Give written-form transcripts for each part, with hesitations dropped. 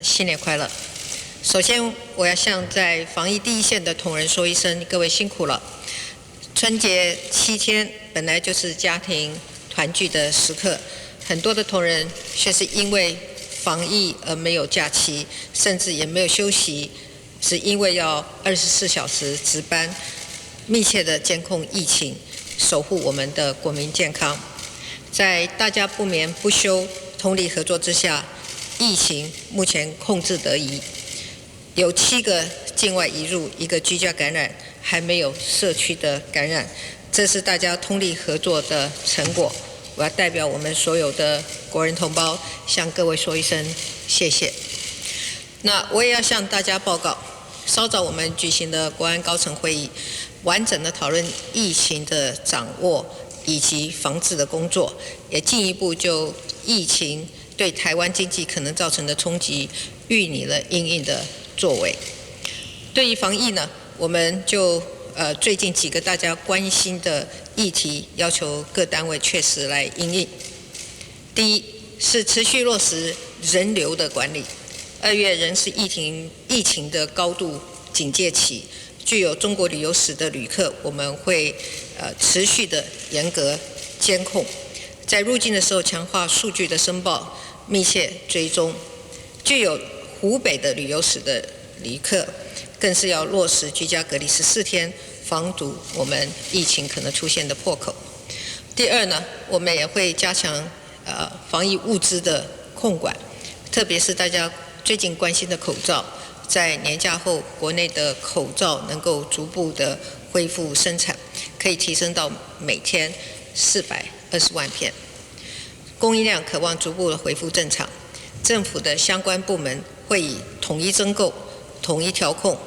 新年快乐！首先，我要向在防疫第一线的同仁说一声，各位辛苦了。春节7天本来就是家庭团聚的时刻，很多的同仁却是因为防疫而没有假期，甚至也没有休息，是因为要24小时值班，密切的监控疫情，守护我们的国民健康。在大家不眠不休、通力合作之下，疫情目前控制得宜，有7个境外移入，1个居家感染，还没有社区的感染，这是大家通力合作的成果。我要代表我们所有的国人同胞，向各位说一声谢谢。那我也要向大家报告，稍早我们举行的国安高层会议，完整的讨论疫情的掌握以及防治的工作，也进一步就疫情对台湾经济可能造成的冲击，预拟了因应的作为。对于防疫呢，我们就最近几个大家关心的议题，要求各单位确实来因应。第一是持续落实人流的管理。2月仍是疫情的高度警戒期，具有中国旅游史的旅客，我们会持续的严格监控，在入境的时候强化数据的申报，密切追踪。具有湖北的旅游史的旅客，更是要落实居家隔离14天，防堵我们疫情可能出现的破口。第二呢，我们也会加强防疫物资的控管，特别是大家最近关心的口罩，在年假后，国内的口罩能够逐步的恢复生产，可以提升到每天420万片，供应量可望逐步的恢复正常。政府的相关部门会以统一征购、统一调控、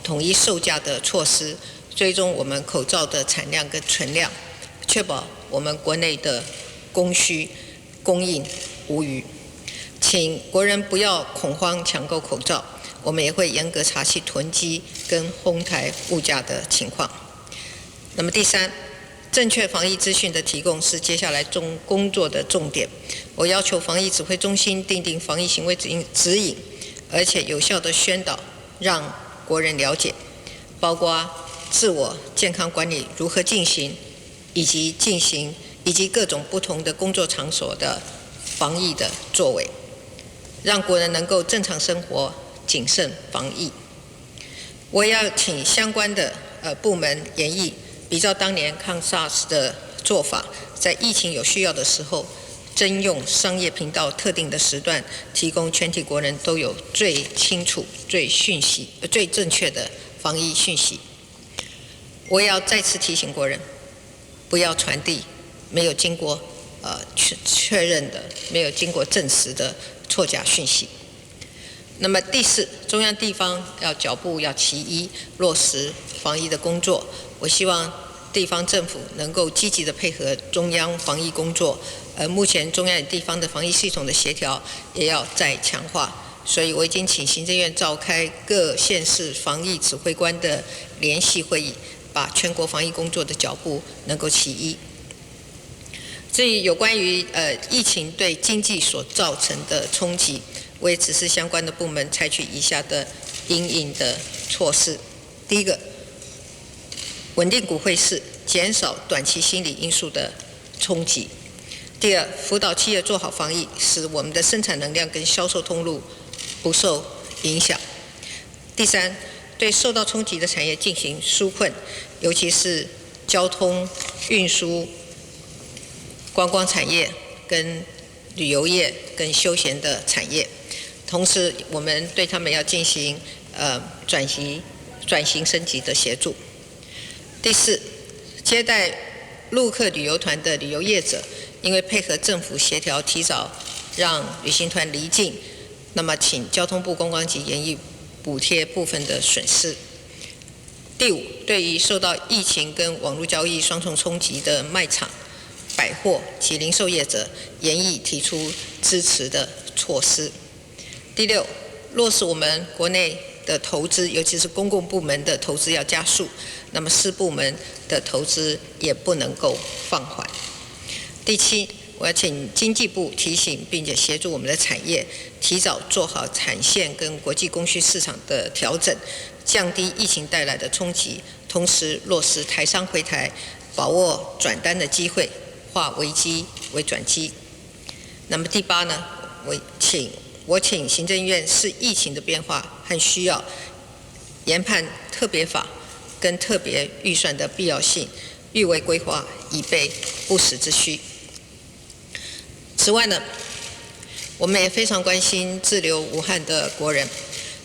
统一售价的措施，追踪我们口罩的产量跟存量，确保我们国内的供需供应无虞。请国人不要恐慌抢购口罩，我们也会严格查缉囤积跟哄抬物价的情况。那么第三，正确防疫资讯的提供是接下来工作的重点。我要求防疫指挥中心订定防疫行为指引，而且有效的宣导，让国人了解，包括自我健康管理如何进行，以及各种不同的工作场所的防疫的作为，让国人能够正常生活，谨慎防疫。我也要请相关的部门研议，比照当年抗 SARS 的做法，在疫情有需要的时候，征用商业频道特定的时段，提供全体国人都有最清楚、最正确的防疫讯息。我也要再次提醒国人，不要传递没有经过确认的、没有经过证实的错假讯息。那么第四，中央地方要脚步要齐一，落实防疫的工作。我希望地方政府能够积极的配合中央防疫工作，目前中央与地方的防疫系统的协调也要再强化。所以我已经请行政院召开各县市防疫指挥官的联席会议，把全国防疫工作的脚步能够齐一。至于有关于疫情对经济所造成的冲击，我也指示相关的部门采取以下的因应的措施。第一个，稳定股汇市，减少短期心理因素的冲击。第二，辅导企业做好防疫，使我们的生产能量跟销售通路不受影响。第三，对受到冲击的产业进行纾困，尤其是交通运输、观光产业跟旅游业跟休闲的产业，同时我们对他们要进行转型升级的协助。第四，接待陆客旅游团的旅游业者，因为配合政府协调，提早让旅行团离境，那么请交通部观光局研议补贴部分的损失。第五，对于受到疫情跟网络交易双重冲击的卖场、百货及零售业者，研议提出支持的措施。第六，落实我们国内的投资，尤其是公共部门的投资要加速，那么私部门的投资也不能够放缓。第七，我要请经济部提醒并且协助我们的产业提早做好产线跟国际供需市场的调整，降低疫情带来的冲击，同时落实台商回台，把握转单的机会，化危机为转机。那么第8呢，我请行政院视疫情的变化和需要，研判特别法跟特别预算的必要性，预为规划，以备不时之需。此外呢，我们也非常关心滞留武汉的国人，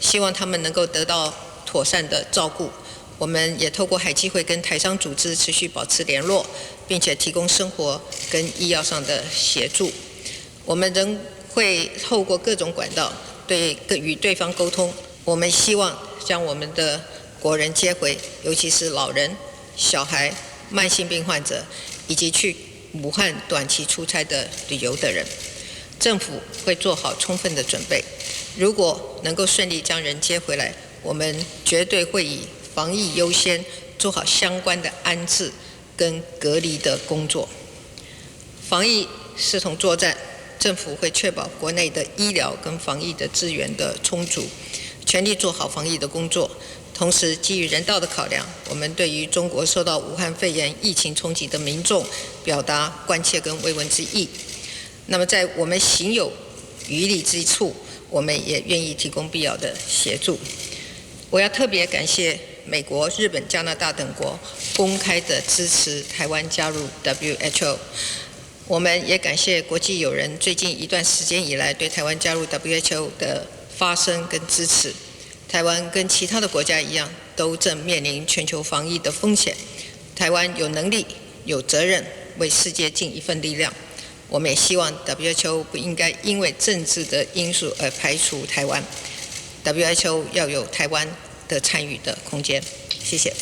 希望他们能够得到妥善的照顾。我们也透过海基会跟台商组织持续保持联络，并且提供生活跟医药上的协助。我们仍会透过各种管道与对方沟通。我们希望将我们的国人接回，尤其是老人、小孩、慢性病患者，以及去武汉短期出差的旅游的人。政府会做好充分的准备。如果能够顺利将人接回来，我们绝对会以防疫优先，做好相关的安置跟隔离的工作。防疫视同作战，政府会确保国内的医疗跟防疫的资源的充足，全力做好防疫的工作。同时，基于人道的考量，我们对于中国受到武汉肺炎疫情冲击的民众，表达关切跟慰问之意。那么，在我们行有余力之处，我们也愿意提供必要的协助。我要特别感谢美国、日本、加拿大等国公开的支持台湾加入 WHO。我们也感谢国际友人最近一段时间以来对台湾加入 WHO 的发声跟支持。台湾跟其他的国家一样，都正面临全球防疫的风险。台湾有能力、有责任为世界尽一份力量。我们也希望 WHO 不应该因为政治的因素而排除台湾。WHO 要有台湾的参与的空间。谢谢。